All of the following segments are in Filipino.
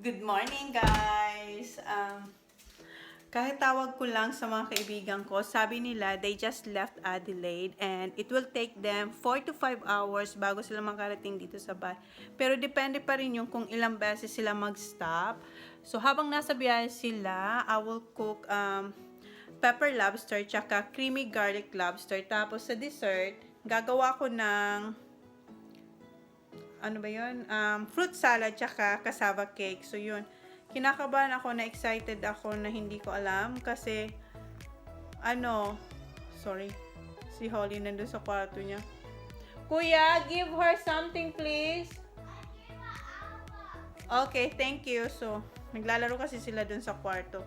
Good morning, guys! Kahit tawag ko lang sa mga kaibigan ko, sabi nila they just left Adelaide and it will take them 4 to 5 hours bago sila makarating dito sa bahay. Pero depende pa rin yung kung ilang beses sila mag-stop. So habang nasa biyahe sila, I will cook pepper lobster tsaka creamy garlic lobster. Tapos sa dessert, gagawa ko ng ano ba yun? Fruit salad tsaka cassava cake. So yun. Kinakabahan ako, na excited ako na hindi ko alam kasi sorry, si Holly nandun sa kwarto niya. Kuya, give her something please. Okay, thank you. So, naglalaro kasi sila dun sa kwarto.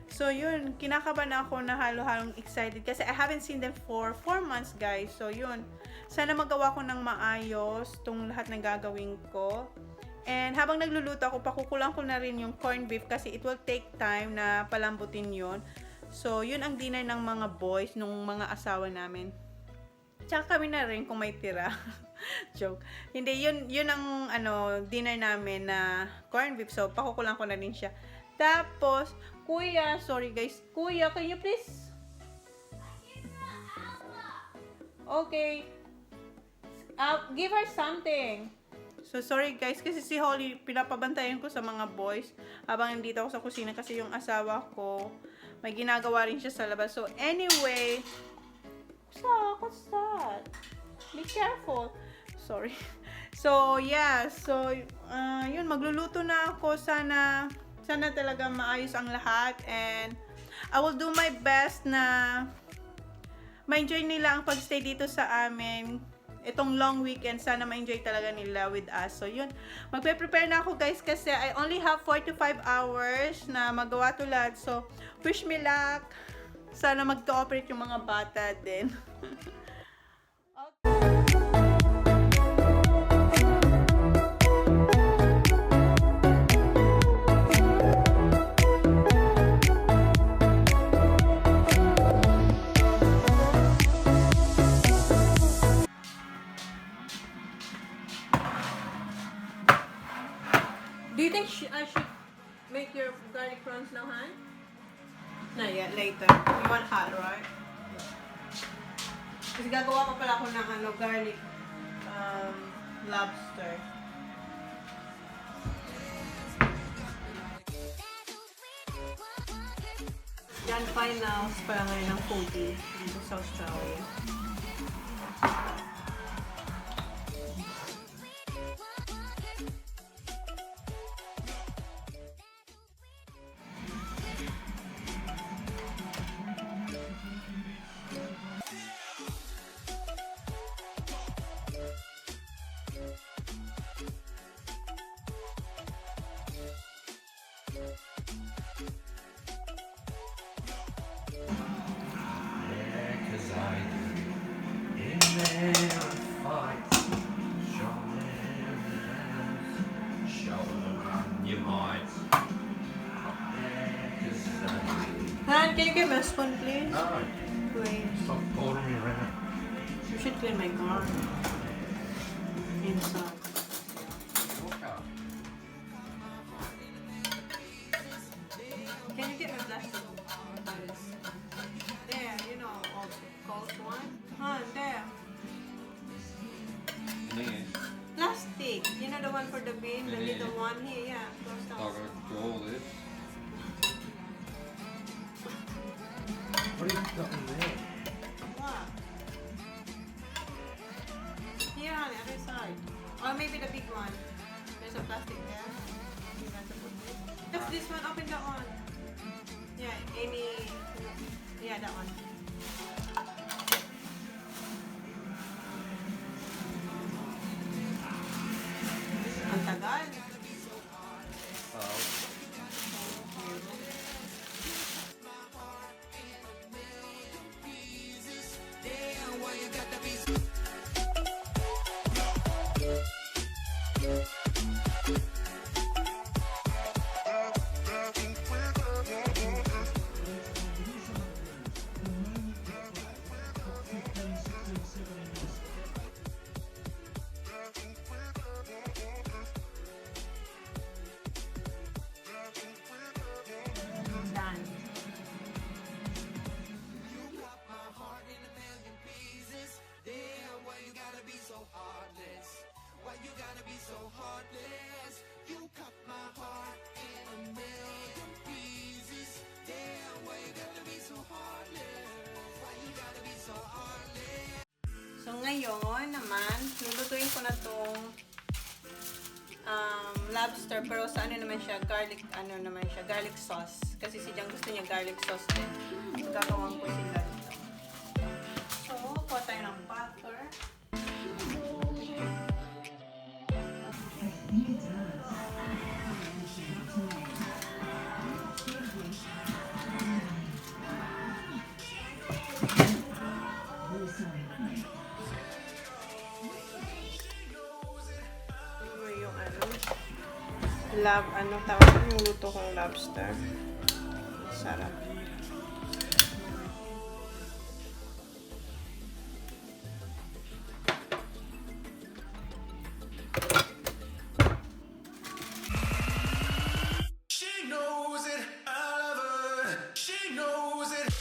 So yun, kinakabahan ako na halo-halong excited kasi I haven't seen them for 4 months, guys. So yun, sana magawa ko ng maayos tong lahat ng gagawin ko. And habang nagluluto ako, pakukulang ko na rin yung corned beef kasi it will take time na palambutin yun. So, yun ang dinner ng mga boys, nung mga asawa namin. Tsaka kami na rin kung may tira. Joke. Hindi, yun ang dinner namin na corned beef. So, pakukulang ko na rin siya. Tapos, kuya, sorry guys. Kuya, can you please? Okay. Give her something. So, sorry guys, kasi si Holly, pinapabantayan ko sa mga boys habang nandito ako sa kusina kasi yung asawa ko, may ginagawa rin siya sa labas. So, anyway, what's that? Be careful. Sorry. So, yeah. So, yun, magluluto na ako. Sana talaga maayos ang lahat. And, I will do my best na ma-enjoy nila ang pag-stay dito sa amin. Itong long weekend, sana ma-enjoy talaga nila with us. So, yun. Magpe-prepare na ako, guys, kasi I only have 4 to 5 hours na magawa to lahat. So, wish me luck. Sana mag-cooperate yung mga bata din. Do you think I should make your garlic prawns now, Han? Not yet, later. You want hot, right? Kasi gagawa pa pala ako ng garlic lobster. Yan, finals para ngayon ng foodie dito sa Australia. Han, can you give me a spoon, please? No. Please. Stop ordering me around. You should clean my car. Inside. Your car. Can you get me plastic? There, cold one. Han, there. Yeah. Plastic. You know the one for the bin, the little one here, yeah. Close I'm down. going to do all this. What have you got in there? What? Here on the other side. Or maybe the big one. There's a plastic there. You got to put this. That's this one, open that one. Yeah, Amy. Yeah, that one. Ang tagal. Oh. lobster, pero sa ano naman siya, garlic, garlic sauce. Kasi si Jang gusto niya garlic sauce din. So, gagawin ko sila dito. So, kuha tayo ng butter. Tawag yung luto kong lobster. Sarap. She knows it, I love her. She knows it.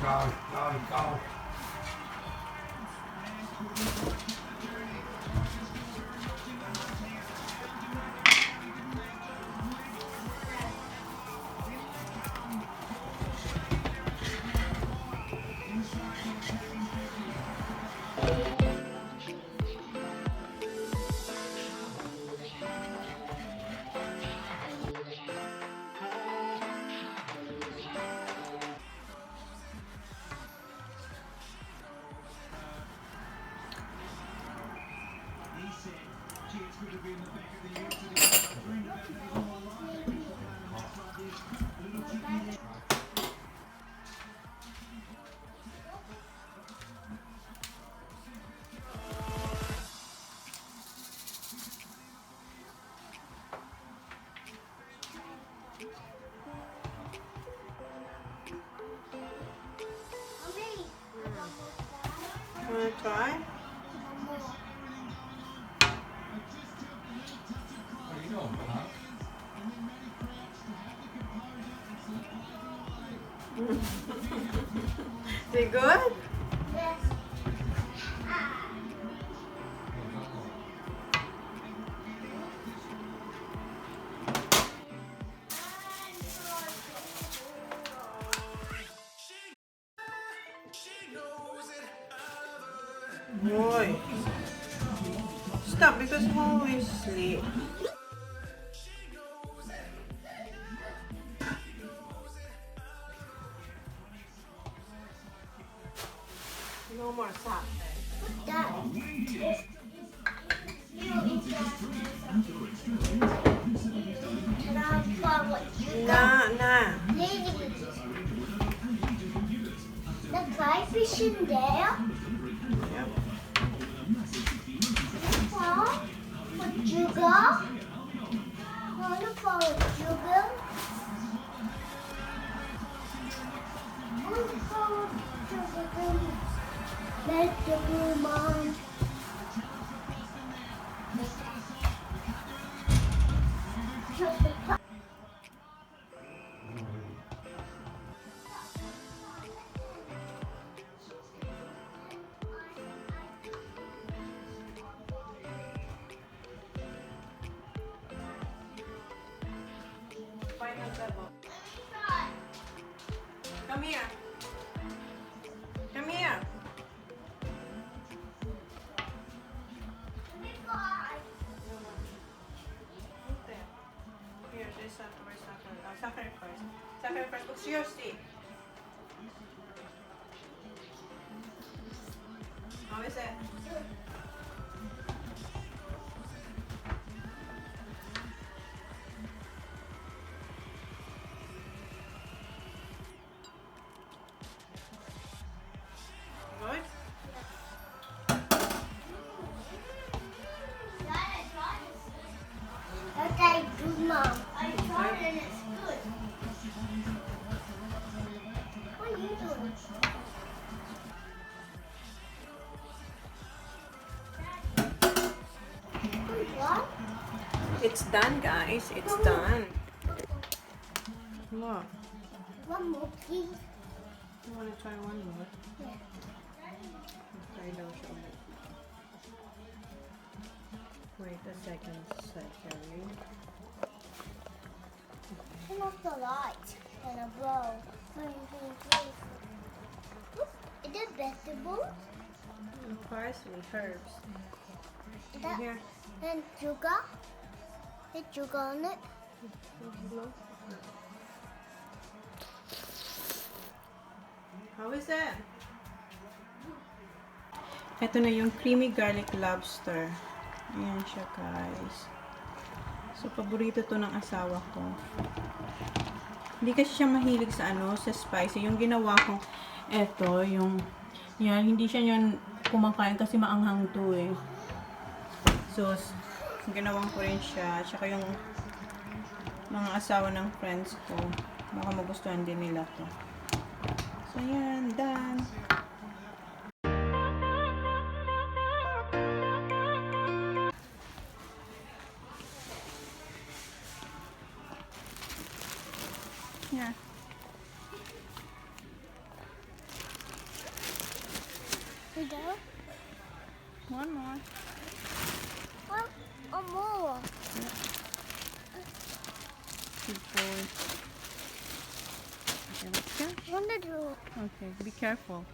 Go, go, go. Wanna try? What are you doing, huh? Is it good? Boy. Stop because you always sleep. No more salt. Nah. The fly fish in there. Yep. With sugar. Wonderful with sugar. Wonderful with sugar. Vegetable mom. Final double. Come here. Come here. Here, this where's soccer? Soccer first. Soccer first. What's your seat? How is it? Good? Okay, good mom. I tried and it's good. What are you doing? It's done, guys. It's done. Look. One more, please. You want to try one more? Yeah. Try daw siya ulit. Wait a second. Turn off the light and a blow. Is it vegetables? Parsley, herbs. Is that Here. and sugar? Is sugar on it? How is that? Ito na yung creamy garlic lobster. Ayan siya, guys. So, paborito to ng asawa ko. Hindi kasi siya mahilig sa sa spicy. Yung ginawa ko, eto, yan, hindi siya yun kumakain kasi maanghang to eh. So, ginawang ko rin siya. Tsaka yung mga asawa ng friends ko. Baka magustuhan din nila to. So, yan, done. Yeah. We go? One more. One more. Good boy. Okay, let's go. One to do. Okay, be careful.